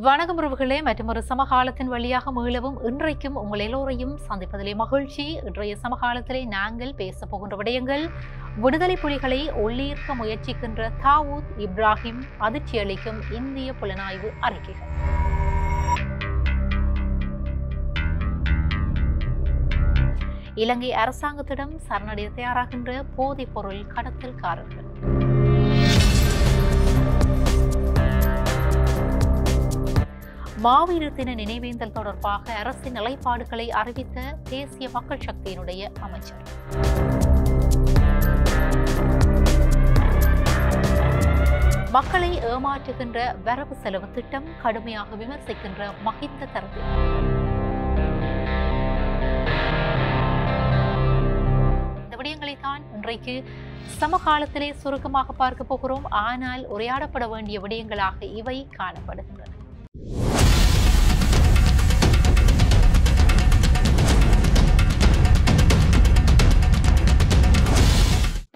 வணக்கம் உறவுகளே, மற்றொரு சமகாலத்தின் வழியாக மீளவும் இன்றைக்கும் உங்கள் எல்லோரையும் சந்திப்பதிலே மகிழ்ச்சி. இன்றைய சமகாலத்திலே நாங்கள் பேச போகின்ற விடயங்கள் விடுதலை புலிகளை உள்ளீர்க்க முயற்சிக்கின்ற தாவூத் இப்ராஹிம் அதிர்ச்சி அளிக்கும் இந்திய புலனாய்வு அறிக்கைகள். இலங்கை அரசாங்கத்திடம் சரணடைய தயாராகின்ற போதைப் பொருள் கடத்தல்காரர்கள். மாவீரர் தின நினைவேந்தல் தொடர்பாக அரசின் நிலைப்பாடுகளை அறிவித்த தேசிய மக்கள் சக்தியினுடைய அமைச்சர். மக்களை ஏமாற்றுகின்ற வரவு செலவு திட்டம் கடுமையாக விமர்சிக்கின்ற மஹிந்த தரப்பு. இந்த விடயங்களைத்தான் இன்றைக்கு சமகாலத்திலே சுருக்கமாக பார்க்க போகிறோம். ஆனால் உரையாடப்பட வேண்டிய விடயங்களாக இவை காணப்படுகின்றன.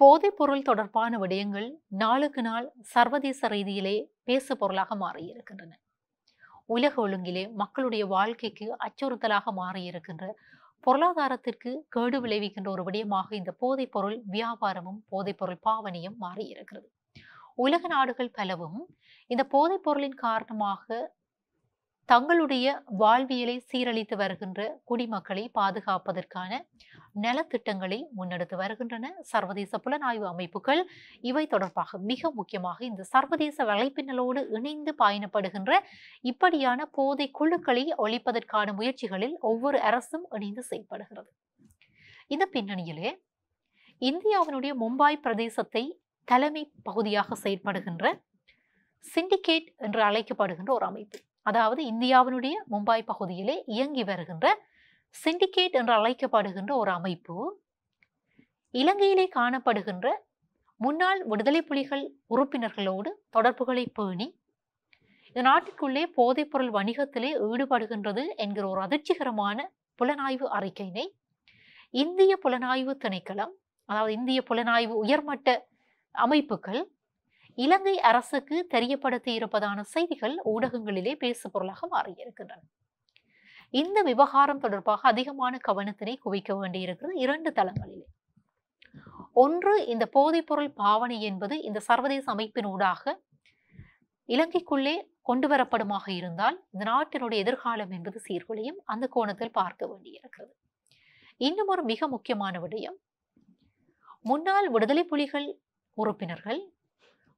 போதைப் பொருள் தொடர்பான விடயங்கள் நாளுக்கு நாள் சர்வதேச ரீதியிலே பேசு பொருளாக மாறியிருக்கின்றன. உலக ஒழுங்கிலே மக்களுடைய வாழ்க்கைக்கு அச்சுறுத்தலாக மாறியிருக்கின்ற, பொருளாதாரத்திற்கு கேடு விளைவிக்கின்ற ஒரு விடயமாக இந்த போதைப் பொருள் வியாபாரமும் போதைப் பொருள் பாவனையும் மாறியிருக்கிறது. உலக நாடுகள் பலவும் இந்த போதைப் பொருளின் காரணமாக தங்களுடைய வாழ்வியலை சீரழித்து வருகின்ற குடிமக்களை பாதுகாப்பதற்கான நலத்திட்டங்களை முன்னெடுத்து வருகின்றன. சர்வதேச புலனாய்வு அமைப்புகள் இவை தொடர்பாக மிக முக்கியமாக இந்த சர்வதேச வலைப்பின்னலோடு இணைந்து பயணப்படுகின்ற இப்படியான போதை குழுக்களை ஒழிப்பதற்கான முயற்சிகளில் ஒவ்வொரு அரசும் இணைந்து செயல்படுகிறது. இந்த பின்னணியிலே இந்தியாவினுடைய மும்பாய் பிரதேசத்தை தலைமை பகுதியாக செயல்படுகின்ற சிண்டிகேட் என்று அழைக்கப்படுகின்ற ஒரு அமைப்பு, அதாவது இந்தியாவினுடைய மும்பாய் பகுதியிலே இயங்கி வருகின்ற சிண்டிகேட் என்று அழைக்கப்படுகின்ற ஒரு அமைப்பு இலங்கையிலே காணப்படுகின்ற முன்னாள் விடுதலை புலிகள் உறுப்பினர்களோடு தொடர்புகளை பேணி இந்த நாட்டிற்குள்ளே போதைப் பொருள் வணிகத்திலே ஈடுபடுகின்றது என்கிற ஒரு அதிர்ச்சிகரமான புலனாய்வு அறிக்கையினை இந்திய புலனாய்வு திணைக்களம், அதாவது இந்திய புலனாய்வு உயர்மட்ட அமைப்புகள் இலங்கை அரசுக்கு தெரியப்படுத்தி இருப்பதான செய்திகள் ஊடகங்களிலே பேசு பொருளாக மாறியிருக்கின்றன. இந்த விவகாரம் தொடர்பாக அதிகமான கவனத்தினை குவிக்க வேண்டியிருக்கிறது இரண்டு தளங்களிலே. ஒன்று, இந்த போதைப் பொருள் பாவனை என்பது இந்த சர்வதேச அமைப்பினூடாக இலங்கைக்குள்ளே கொண்டு வரப்படுமாக இருந்தால் இந்த நாட்டினுடைய எதிர்காலம் என்பது சீர்குலையும். அந்த கோணத்தில் பார்க்க வேண்டியிருக்கிறது. இன்னும் ஒரு மிக முக்கியமான விடயம், முன்னாள் விடுதலை புலிகள் உறுப்பினர்கள்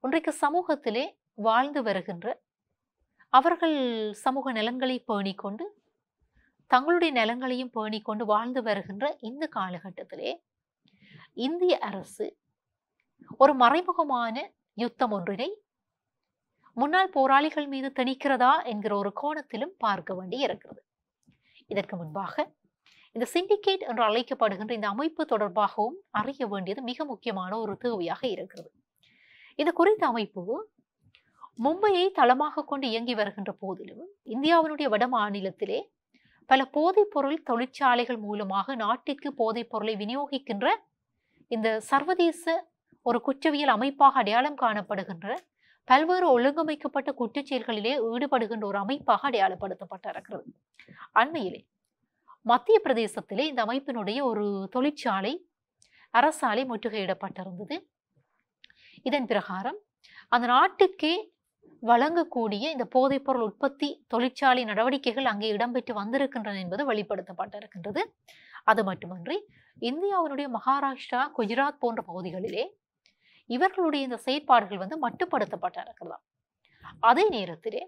இன்றைக்கு சமூகத்திலே வாழ்ந்து வருகின்ற, அவர்கள் சமூக நலன்களை பேணிக்கொண்டு தங்களுடைய நலன்களையும் பேணிக்கொண்டு வாழ்ந்து வருகின்ற இந்த காலகட்டத்திலே இந்திய அரசு ஒரு மறைமுகமான யுத்தம் ஒன்றினை முன்னாள் போராளிகள் மீது திணிக்கிறதா என்கிற ஒரு கோணத்திலும் பார்க்க வேண்டி இருக்கிறது. இதற்கு முன்பாக இந்த சிண்டிகேட் என்று அழைக்கப்படுகின்ற இந்த அமைப்பு தொடர்பாகவும் அறிய வேண்டியது மிக முக்கியமான ஒரு தேவையாக இருக்கிறது. இது குறித்த அமைப்பு மும்பையை தளமாக கொண்டு இயங்கி வருகின்ற போதிலும் இந்தியாவினுடைய வட மாநிலத்திலே பல போதைப் பொருள் தொழிற்சாலைகள் மூலமாக நாட்டிற்கு போதைப் பொருளை விநியோகிக்கின்ற இந்த சர்வதேச ஒரு குற்றவியல் அமைப்பாக அடையாளம் காணப்படுகின்ற, பல்வேறு ஒழுங்கமைக்கப்பட்ட குற்றச்செயல்களிலே ஈடுபடுகின்ற ஒரு அமைப்பாக அடையாளப்படுத்தப்பட்டிருக்கிறது. அண்மையிலே மத்திய பிரதேசத்திலே இந்த அமைப்பினுடைய ஒரு தொழிற்சாலை அரசாலை முற்றுகையிடப்பட்டிருந்தது. இதன் பிரகாரம் அந்த நாட்டுக்கே வழங்கக்கூடிய இந்த போதைப் பொருள் உற்பத்தி தொழிற்சாலை நடவடிக்கைகள் அங்கே இடம்பெற்று வந்திருக்கின்றன என்பது வெளிப்படுத்தப்பட்டிருக்கின்றது. அது மட்டுமன்றி இந்தியாவினுடைய மகாராஷ்டிரா, குஜராத் போன்ற பகுதிகளிலே இவர்களுடைய இந்த செயற்பாடுகள் மட்டுப்படுத்தப்பட்டிருக்கிறதா. அதே நேரத்திலே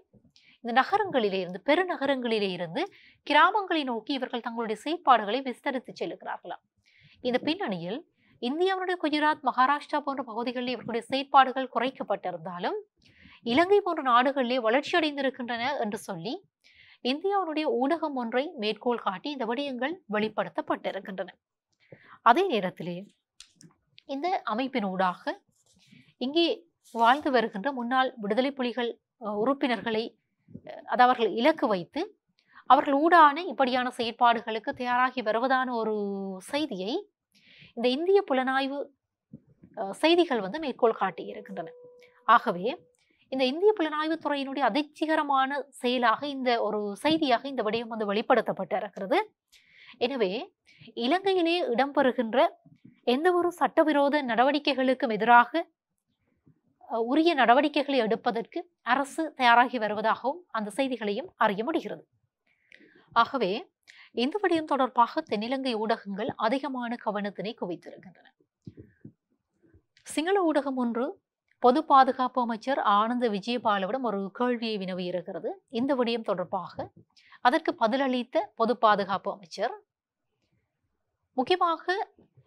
இந்த நகரங்களிலே இருந்து, பெருநகரங்களிலே இருந்து கிராமங்களை நோக்கி இவர்கள் தங்களுடைய செயற்பாடுகளை விஸ்தரித்து செல்கிறார்களாம். இந்த பின்னணியில் இந்தியாவுடைய குஜராத், மகாராஷ்டிரா போன்ற பகுதிகளில் இவர்களுடைய செயற்பாடுகள் குறைக்கப்பட்டிருந்தாலும் இலங்கை போன்ற நாடுகளிலே வளர்ச்சி அடைந்திருக்கின்றன என்று சொல்லி இந்தியாவுடைய ஊடகம் ஒன்றை மேற்கோள் காட்டி இந்த விடயங்கள் வெளிப்படுத்தப்பட்டிருக்கின்றன. அதே நேரத்திலே இந்த அமைப்பினூடாக இங்கே வாழ்ந்து வருகின்ற முன்னாள் விடுதலை புலிகள் உறுப்பினர்களை அவர்கள் இலக்கு வைத்து அவர்கள் ஊடான இப்படியான செயற்பாடுகளுக்கு தயாராகி வருவதான ஒரு செய்தியை இந்த இந்திய புலனாய்வு செய்திகள் மேற்கோள் காட்டி இருக்கின்றன. ஆகவே இந்த இந்திய புலனாய்வு துறையினுடைய அதிர்ச்சிகரமான செயலாக இந்த ஒரு செய்தியாக இந்த விடயம் வந்து வெளிப்படுத்தப்பட்டிருக்கிறது. எனவே இலங்கையிலே இடம்பெறுகின்ற எந்த ஒரு சட்டவிரோத நடவடிக்கைகளுக்கும் எதிராக உரிய நடவடிக்கைகளை எடுப்பதற்கு அரசு தயாராகி வருவதாகவும் அந்த செய்திகளையும் அறிய முடிகிறது. ஆகவே இந்த விடயம் தொடர்பாக தென்னிலங்கை ஊடகங்கள் அதிகமான கவனத்தினை குவித்திருக்கின்றன. சிங்கள ஊடகம் ஒன்று பொது பாதுகாப்பு அமைச்சர் ஆனந்த விஜயபாலவிடம் ஒரு கேள்வியை வினவி இருக்கிறது. இந்த விடயம் தொடர்பாக அதற்கு பதிலளித்த பொது பாதுகாப்பு அமைச்சர், முக்கியமாக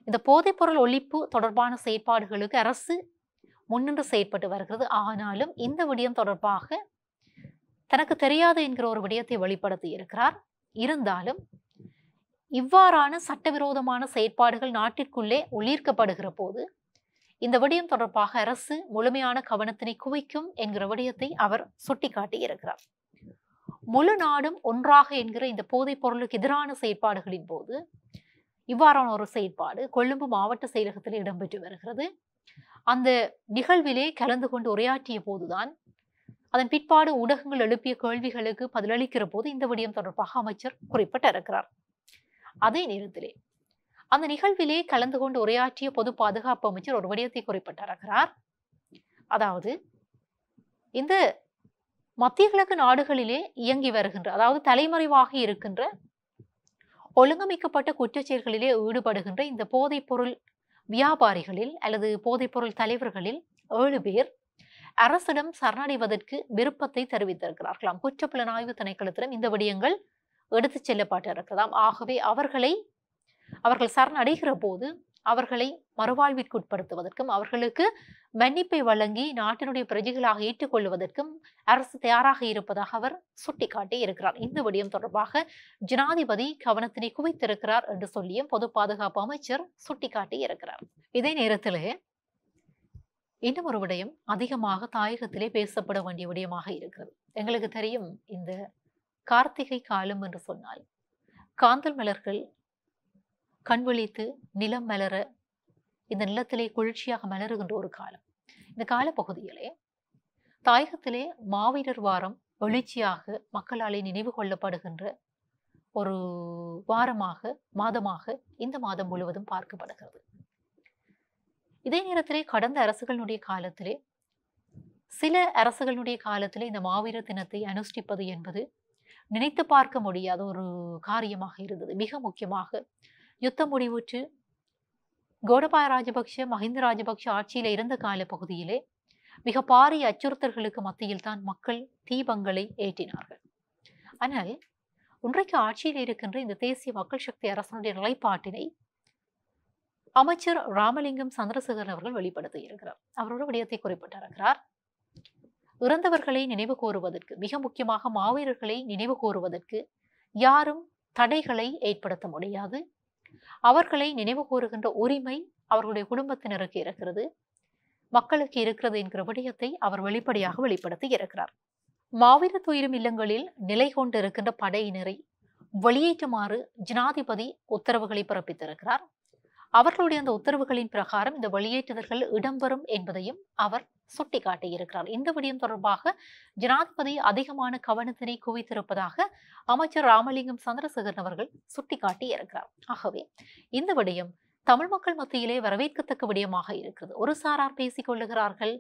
இந்த போதைப்பொருள் ஒழிப்பு தொடர்பான செயற்பாடுகளுக்கு அரசு முன்னின்று செயற்பட்டு வருகிறது. ஆனாலும் இந்த விடயம் தொடர்பாக தனக்கு தெரியாது என்கிற ஒரு விடயத்தை வெளிப்படுத்தி இருக்கிறார். இருந்தாலும் இவ்வாறான சட்டவிரோதமான செயற்பாடுகள் நாட்டிற்குள்ளே உள்ளீர்க்கப்படுகிற போது இந்த விடயம் தொடர்பாக அரசு முழுமையான கவனத்தினை குவிக்கும் என்கிற விடயத்தை அவர் சுட்டிக்காட்டி இருக்கிறார். முழு நாடும் ஒன்றாக என்கிற இந்த போதைப் பொருளுக்கு எதிரான செயற்பாடுகளின் போது இவ்வாறான ஒரு செயற்பாடு கொழும்பு மாவட்ட செயலகத்தில் இடம்பெற்று வருகிறது. அந்த நிகழ்விலே கலந்து கொண்டு உரையாற்றிய போதுதான் அதன் பிற்பாடு ஊடகங்கள் எழுப்பிய கேள்விகளுக்கு பதிலளிக்கிற போது இந்த விடயம் தொடர்பாக அமைச்சர் குறிப்பிட்டிருக்கிறார். அதே நேரத்திலே அந்த நிகழ்விலே கலந்து கொண்டு உரையாற்றிய பொது பாதுகாப்பு அமைச்சர் ஒரு விடயத்தை குறிப்பிட்டிருக்கிறார். அதாவது இந்த மத்திய கிழக்கு நாடுகளிலே இயங்கி வருகின்ற, அதாவது தலைமறைவாக இருக்கின்ற ஒழுங்கமைக்கப்பட்ட குற்றச்செயல்களிலே ஈடுபடுகின்ற இந்த போதைப் பொருள் வியாபாரிகளில் அல்லது போதைப்பொருள் தலைவர்களில் 7 பேர் அரசிடம் சரணடைவதற்கு விருப்பத்தை தெரிவித்திருக்கிறார்களாம். குற்றப்புலனாய்வு திணைக்களத்திடம் இந்த விடயங்கள் எடுத்துச் செல்லப்பட்டிருக்கிறதாம். ஆகவே அவர்கள் சரணடைகிற போது அவர்களை மறுவாழ்விற்குட்படுத்துவதற்கும் அவர்களுக்கு மன்னிப்பை வழங்கி நாட்டினுடைய பிரஜைகளாக ஏற்றுக்கொள்வதற்கும் அரசு தயாராக இருப்பதாக அவர் சுட்டிக்காட்டி இருக்கிறார். இந்த விடயம் தொடர்பாக ஜனாதிபதி கவனத்தினை குவித்திருக்கிறார் என்று சொல்லியும் பொது பாதுகாப்பு அமைச்சர் சுட்டிக்காட்டி இருக்கிறார். இதே நேரத்திலே இன்னும் ஒரு விடயம் அதிகமாக தாயகத்திலே பேசப்பட வேண்டிய விடயமாக இருக்கிறது. எங்களுக்கு தெரியும், இந்த கார்த்திகை காலம் என்று சொன்னால் காந்தல் மலர்கள் கண்விழித்து நிலம் மலர, இந்த நிலத்திலே குளிர்ச்சியாக மலருகின்ற ஒரு காலம். இந்த காலப்பகுதியிலே தாயகத்திலே மாவீரர் வாரம் எழுச்சியாக மக்களாலே நினைவு கொள்ளப்படுகின்ற ஒரு வாரமாக, மாதமாக இந்த மாதம் முழுவதும் பார்க்கப்படுகிறது. இதே நேரத்திலே கடந்த அரசுகளுடைய காலத்திலே, சில அரசுகளுடைய காலத்திலே இந்த மாவீரர் தினத்தை அனுஷ்டிப்பது என்பது நினைத்து பார்க்க முடியாத ஒரு காரியமாக இருந்தது. மிக முக்கியமாக யுத்தம் முடிவுற்று கோடபாய ராஜபக்ஷ, மஹிந்த ராஜபக்ஷ ஆட்சியில இருந்த கால பகுதியிலே மிக பாரிய அச்சுறுத்தல்களுக்கு மத்தியில் தான் மக்கள் தீபங்களை ஏற்றினார்கள். ஆனால் இன்றைக்கு ஆட்சியில் இருக்கின்ற இந்த தேசிய மக்கள் சக்தி அரசனுடைய நிலைப்பாட்டினை அமைச்சர் ராமலிங்கம் சந்திரசேகரன் அவர்கள் வெளிப்படுத்தி இருக்கிறார். அவரோட விடயத்தை குறிப்பிட்டிருக்கிறார். இறந்தவர்களை நினைவு கூறுவதற்கு, மிக முக்கியமாக மாவீரர்களை நினைவு கூறுவதற்கு யாரும் தடைகளை ஏற்படுத்த முடியாது. அவர்களை நினைவு கூறுகின்ற உரிமை அவர்களுடைய குடும்பத்தினருக்கு இருக்கிறது, மக்களுக்கு இருக்கிறது என்கிற விடயத்தை அவர் வெளிப்படையாக வெளிப்படுத்தி இருக்கிறார். மாவீரர் துயிலும் இல்லங்களில் நிலை கொண்டிருக்கின்ற படையினரை வெளியேற்றுமாறு ஜனாதிபதி உத்தரவுகளை பிறப்பித்திருக்கிறார். அவர்களுடைய அந்த உத்தரவுகளின் பிரகாரம் இந்த வெளியேற்றுதல்கள் இடம்பெறும் என்பதையும் அவர் சுட்டிக்காட்டியிருக்கிறார். இந்த விடயம் தொடர்பாக ஜனாதிபதி அதிகமான கவனத்தினை குவித்திருப்பதாக அமைச்சர் ராமலிங்கம் சந்திரசேகரன் அவர்கள் சுட்டிக்காட்டி இருக்கிறார். ஆகவே இந்த விடயம் தமிழ் மக்கள் மத்தியிலே வரவேற்கத்தக்க விடயமாக இருக்கிறது. ஒரு சாரார் பேசிக் கொள்ளுகிறார்கள்,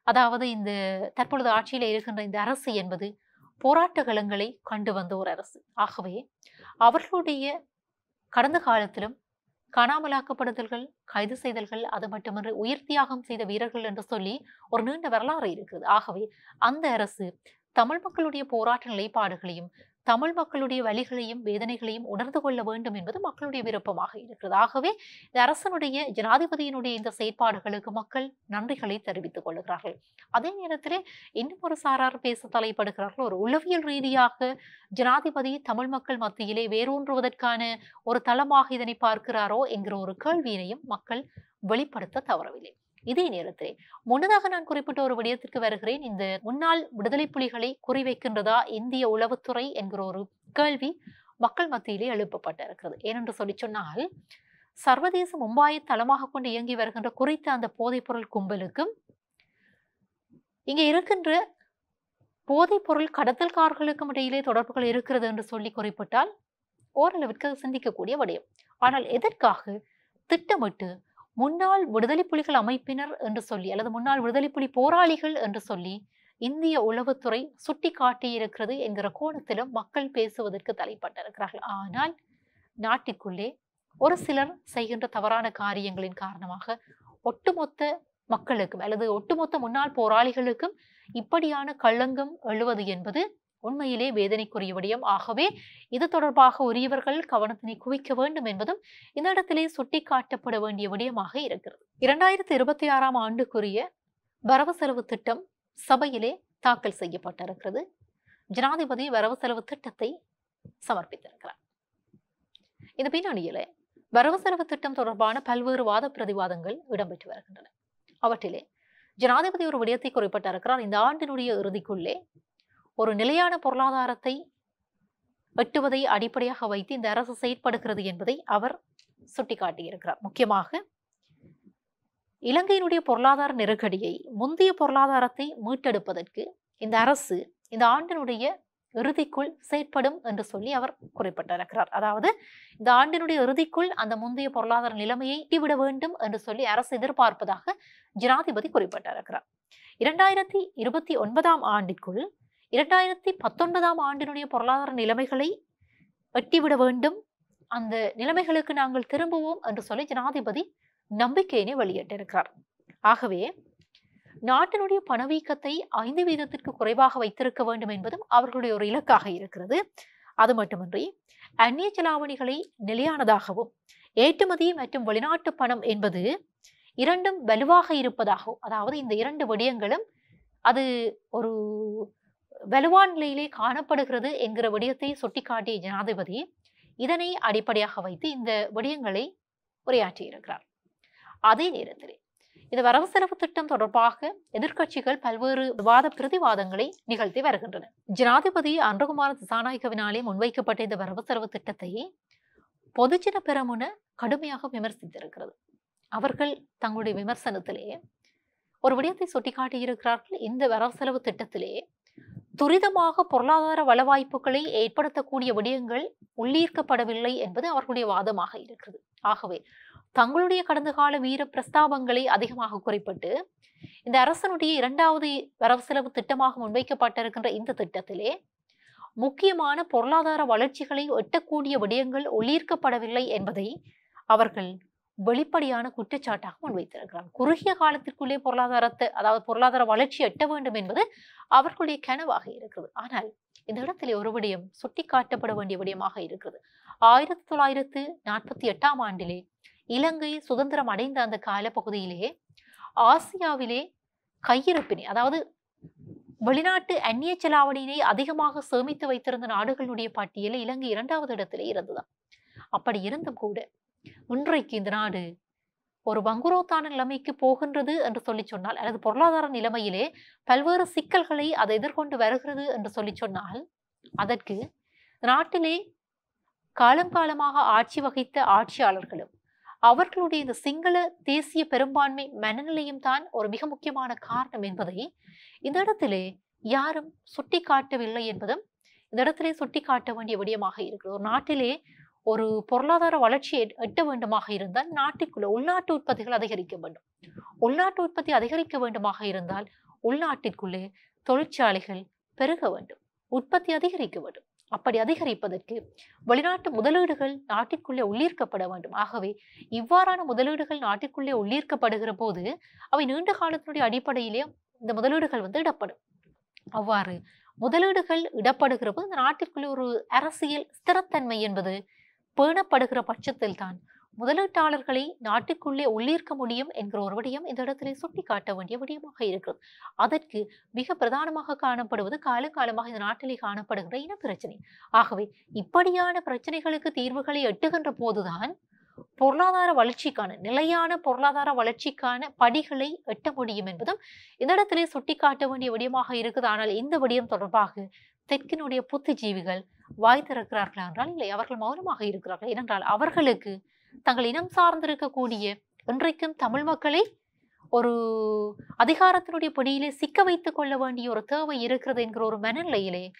அதாவது இந்த தற்பொழுது ஆட்சியில இருக்கின்ற இந்த அரசு என்பது போராட்ட களங்களை கண்டு வந்த ஒரு அரசு. ஆகவே அவர்களுடைய கடந்த காலத்திலும் காணாமலாக்கப்படுதல்கள், கைது செய்தல்கள், அது மட்டுமன்று உயிர் தியாகம் செய்த வீரர்கள் என்று சொல்லி ஒரு நீண்ட வரலாறு இருக்கிறது. ஆகவே அந்த அரசு தமிழ் மக்களுடைய போராட்ட நிலைப்பாடுகளையும் தமிழ் மக்களுடைய வலிகளையும் வேதனைகளையும் உணர்ந்து கொள்ள வேண்டும் என்பது மக்களுடைய விருப்பமாக இருக்கிறது. ஆகவே இந்த அரசனுடைய ஜனாதிபதியினுடைய இந்த செயற்பாடுகளுக்கு மக்கள் நன்றிகளை தெரிவித்துக் கொள்கிறார்கள். அதே நேரத்திலே இன்னும் ஒரு சாரார் பேச தலைப்படுகிறார்கள். ஒரு உளவியல் ரீதியாக ஜனாதிபதி தமிழ் மக்கள் மத்தியிலே வேரூன்றுவதற்கான ஒரு தளமாக இதனை பார்க்கிறாரோ என்கிற ஒரு கேள்வியினையும் மக்கள் வெளிப்படுத்த தவறவில்லை. இதே நேரத்திலே முன்னதாக நான் குறிப்பிட்ட ஒரு விடயத்திற்கு வருகிறேன். இந்த முன்னாள் விடுதலை புலிகளை குறிவைக்கின்றதா இந்திய உளவுத்துறை என்கிற ஒரு கேள்வி மக்கள் மத்தியிலே எழுப்பப்பட்டிருக்கிறது. ஏனென்று சொல்லி சொன்னால், சர்வதேச மும்பாயை தளமாக கொண்டு இயங்கி வருகின்ற குறித்த அந்த போதைப்பொருள் கும்பலுக்கும் இங்கே இருக்கின்ற போதைப் பொருள் கடத்தல்காரர்களுக்கும் இடையிலே தொடர்புகள் இருக்கிறது என்று சொல்லி குறிப்பிட்டால் ஓரளவிற்கு சிந்திக்கக்கூடிய விடயம். ஆனால் எதற்காக திட்டமிட்டு முன்னாள் விடுதலை புலிகள் அமைப்பினர் என்று சொல்லி அல்லது முன்னாள் விடுதலை புலி போராளிகள் என்று சொல்லி இந்திய உளவுத்துறை சுட்டி காட்டியிருக்கிறது என்கிற கோணத்திலும் மக்கள் பேசுவதற்கு தலைப்பட்டிருக்கிறார்கள். ஆனால் நாட்டிற்குள்ளே ஒரு சிலர் செய்கின்ற தவறான காரியங்களின் காரணமாக ஒட்டுமொத்த மக்களுக்கும் அல்லது ஒட்டுமொத்த முன்னாள் போராளிகளுக்கும் இப்படியான களங்கம் எழுவது என்பது உண்மையிலே வேதனைக்குரிய விடயம். ஆகவே இது தொடர்பாக உரியவர்கள் கவனத்தினை குவிக்க வேண்டும் என்பதும் இந்த இடத்திலே சுட்டிக்காட்டப்பட வேண்டிய விடயமாக இருக்கிறது. 2026 ஆண்டுக்குரிய வரவு செலவு திட்டம் சபையிலே தாக்கல் செய்யப்பட்டிருக்கிறது. ஜனாதிபதி வரவு செலவு திட்டத்தை சமர்ப்பித்திருக்கிறார். இந்த பின்னணியிலே வரவு செலவு திட்டம் தொடர்பான பல்வேறு வாத பிரதிவாதங்கள் இடம்பெற்று வருகின்றன. அவற்றிலே ஜனாதிபதி ஒரு விடயத்தை குறிப்பிட்டிருக்கிறார். இந்த ஆண்டினுடைய இறுதிக்குள்ளே ஒரு நிலையான பொருளாதாரத்தை வெட்டுவதை அடிப்படையாக வைத்து இந்த அரசு செயற்படுகிறது என்பதை அவர் சுட்டிக்காட்டியிருக்கிறார். முக்கியமாக இலங்கையினுடைய பொருளாதார நெருக்கடியை முந்தைய பொருளாதாரத்தை மீட்டெடுப்பதற்கு இந்த அரசு இந்த ஆண்டினுடைய இறுதிக்குள் செயற்படும் என்று சொல்லி அவர் குறிப்பிட்டிருக்கிறார். அதாவது இந்த ஆண்டினுடைய இறுதிக்குள் அந்த முந்தைய பொருளாதார நிலைமையை எட்டிவிட வேண்டும் என்று சொல்லி அரசு எதிர்பார்ப்பதாக ஜனாதிபதி குறிப்பிட்டிருக்கிறார். 2029 ஆண்டிற்குள் 2019 ஆண்டினுடைய பொருளாதார நிலைமைகளை எட்டிவிட வேண்டும், அந்த நிலைமைகளுக்கு நாங்கள் திரும்புவோம் என்று சொல்லி ஜனாதிபதி நம்பிக்கையினை வெளியிட்டிருக்கிறார். ஆகவே நாட்டினுடைய பணவீக்கத்தை 5% குறைவாக வைத்திருக்க வேண்டும் என்பதும் அவர்களுடைய ஒரு இலக்காக இருக்கிறது. அது மட்டுமின்றி அந்நிய செலாவணிகளை நிலையானதாகவும் ஏற்றுமதி மற்றும் வெளிநாட்டு பணம் என்பது இரண்டும் வலுவாக இருப்பதாகவும், அதாவது இந்த இரண்டு விடயங்களும் அது ஒரு வலுவான நிலையிலே காணப்படுகிறது என்கிற விடயத்தை சுட்டிக்காட்டிய ஜனாதிபதி இதனை அடிப்படையாக வைத்து இந்த விடயங்களை உரையாற்றியிருக்கிறார். அதே நேரத்தில் இந்த வரவு செலவு திட்டம் தொடர்பாக எதிர்க்கட்சிகள் பல்வேறு வாத பிரதிவாதங்களை நிகழ்த்தி வருகின்றன. ஜனாதிபதி அன்றகுமார திசாநாயக்கவினாலே முன்வைக்கப்பட்ட இந்த வரவு செலவு திட்டத்தை பொதுஜன பெரமுன கடுமையாக விமர்சித்திருக்கிறது. அவர்கள் தங்களுடைய விமர்சனத்திலே ஒரு விடயத்தை சுட்டிக்காட்டியிருக்கிறார்கள். இந்த வரவு செலவு திட்டத்திலே துரிதமாக பொருளாதார வள வாய்ப்புகளை ஏற்படுத்தக்கூடிய விடயங்கள் உள்ளீர்க்கப்படவில்லை என்பது அவர்களுடைய வாதமாக இருக்கிறது. ஆகவே தங்களுடைய கடந்த கால வீர பிரஸ்தாபங்களை அதிகமாக குறிப்பிட்டு இந்த அரசனுடைய 2வது வரவு செலவு திட்டமாக முன்வைக்கப்பட்டிருக்கின்ற இந்த திட்டத்திலே முக்கியமான பொருளாதார வளர்ச்சிகளை எட்டக்கூடிய விடயங்கள் உள்ளீர்க்கப்படவில்லை என்பதை அவர்கள் வெளிப்படையான குற்றச்சாட்டாக முன்வைத்திருக்கிறார். குறுகிய காலத்திற்குள்ளே பொருளாதார வளர்ச்சி எட்ட வேண்டும் என்பது அவர்களுடைய கனவாக இருக்கிறது. ஆனால் இந்த இடத்திலே ஒரு விடயம் சுட்டிக்காட்டப்பட வேண்டிய விடயமாக இருக்கிறது. 1948 ஆண்டிலே இலங்கை சுதந்திரம் அடைந்த அந்த காலப்பகுதியிலே ஆசியாவிலே கையிருப்பினை, அதாவது வெளிநாட்டு அந்நிய செலாவணியினை அதிகமாக சேமித்து வைத்திருந்த நாடுகளுடைய பட்டியலில் இலங்கை 2வது இடத்திலே இருந்ததாம். அப்படி இருந்தும் கூட இன்றைக்கு இந்த நாடு ஒரு வங்குரோத்தான நிலைமைக்கு போகின்றது என்று சொல்லி சொன்னால், அல்லது பொருளாதார நிலைமையிலே பல்வேறு சிக்கல்களை அதை எதிர்கொண்டு வருகிறது என்று சொல்லி சொன்னால், அதற்கு நாட்டிலே காலங்காலமாக ஆட்சி வகித்த ஆட்சியாளர்களும் அவர்களுடைய இந்த சிங்கள தேசிய பெரும்பான்மை மனநிலையும் தான் ஒரு மிக முக்கியமான காரணம் என்பதை இந்த இடத்திலே யாரும் சுட்டி காட்டவில்லை என்பதும் இந்த இடத்திலே சுட்டி காட்ட வேண்டிய விடயமாக இருக்கிறது. ஒரு நாட்டிலே ஒரு பொருளாதார வளர்ச்சி எட்ட வேண்டுமாக இருந்தால் நாட்டுக்குள்ள உள்நாட்டு உற்பத்திகள் அதிகரிக்க வேண்டும். உள்நாட்டு உற்பத்தி அதிகரிக்க வேண்டுமாக இருந்தால் உள்நாட்டிற்குள்ளே தொழிற்சாலைகள் பெருக வேண்டும், உற்பத்தி அதிகரிக்க வேண்டும். அப்படி அதிகரிப்பதற்கு வெளிநாட்டு முதலீடுகள் நாட்டிற்குள்ளே உள்ளீர்க்கப்பட வேண்டும். ஆகவே இவ்வாறான முதலீடுகள் நாட்டிற்குள்ளே உள்ளீர்க்கப்படுகிற போது அவை நீண்ட காலத்தினுடைய அடிப்படையிலே இந்த முதலீடுகள் இடப்படும். அவ்வாறு முதலீடுகள் இடப்படுகிற போது இந்த நாட்டிற்குள்ளே ஒரு அரசியல் ஸ்திரத்தன்மை என்பது பேணப்படுகிற பட்சத்தில் தான் முதலீட்டாளர்களை நாட்டுக்குள்ளே உள்ளீர்க்க முடியும் என்கிற ஒரு விடயம் இந்த இடத்திலே சுட்டி காட்ட வேண்டிய விடயமாக இருக்கிறது. அதற்கு மிக பிரதானமாக காணப்படுவது காலங்காலமாக இந்த நாட்டிலே காணப்படுகிற இன பிரச்சனை. ஆகவே இப்படியான பிரச்சனைகளுக்கு தீர்வுகளை எட்டுகின்ற போதுதான் பொருளாதார வளர்ச்சிக்கான நிலையான பொருளாதார வளர்ச்சிக்கான படிகளை எட்ட முடியும் என்பதும் இந்த இடத்திலே சுட்டி காட்ட வேண்டிய விடயமாக இருக்குது. ஆனால் இந்த விடயம் தொடர்பாக தெற்கினுடைய புத்திஜீவிகள் வாய் திறக்கிறார்களா என்றால் இல்லை, அவர்கள் மௌனமாக இருக்கிறார்கள். ஏனென்றால் அவர்களுக்கு தங்கள் இனம் சார்ந்திருக்கக்கூடிய இன்றைக்கும் தமிழ் மக்களை ஒரு அதிகாரத்தினுடைய பிடியிலே சிக்க வைத்துக் கொள்ள வேண்டிய ஒரு தேவை இருக்கிறது என்கிற ஒரு மனநிலையிலே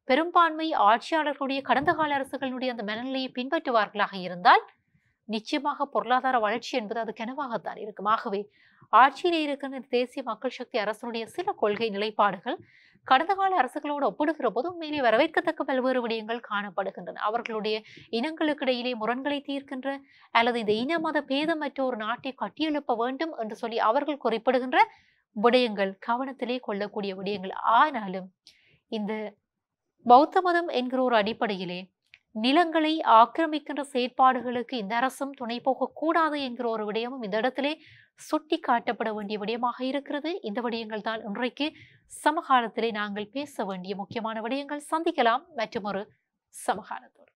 பெரும்பான்மை ஆட்சியாளர்களுடைய கடந்த கால அரசுகளுடைய அந்த மனநிலையை பின்பற்றுவார்களாக இருந்தால் நிச்சயமாக பொருளாதார வளர்ச்சி என்பது அது கனவாகத்தான் இருக்கும். ஆகவே ஆட்சியிலே இருக்கின்ற தேசிய மக்கள் சக்தி அரசுடைய சில கொள்கை நிலைப்பாடுகள் கடந்த கால அரசுகளோடு ஒப்பிடுகிற போது உண்மையிலே வரவேற்கத்தக்க பல்வேறு விடயங்கள் காணப்படுகின்றன. அவர்களுடைய இனங்களுக்கு இடையிலே முரண்களை தீர்க்கின்ற அல்லது இந்த இன மத பேதமற்ற ஒரு நாட்டை கட்டியெழுப்ப வேண்டும் என்று சொல்லி அவர்கள் குறிப்பிடுகின்ற விடயங்கள் கவனத்திலே கொள்ளக்கூடிய விடயங்கள். ஆனாலும் இந்த பௌத்த மதம் என்கிற ஒரு அடிப்படையிலே நிலங்களை ஆக்கிரமிக்கின்ற செயற்பாடுகளுக்கு இந்த அரசும் துணை போகக்கூடாது என்கிற ஒரு விடயமும் இந்த இடத்திலே சுட்டி காட்டப்பட வேண்டிய விடயமாக இருக்கிறது. இந்த விடயங்கள் தான் இன்றைக்கு சமகாலத்திலே நாங்கள் பேச வேண்டிய முக்கியமான விடயங்கள். சந்திக்கலாம் மற்றொரு சமகாலத்தோடு.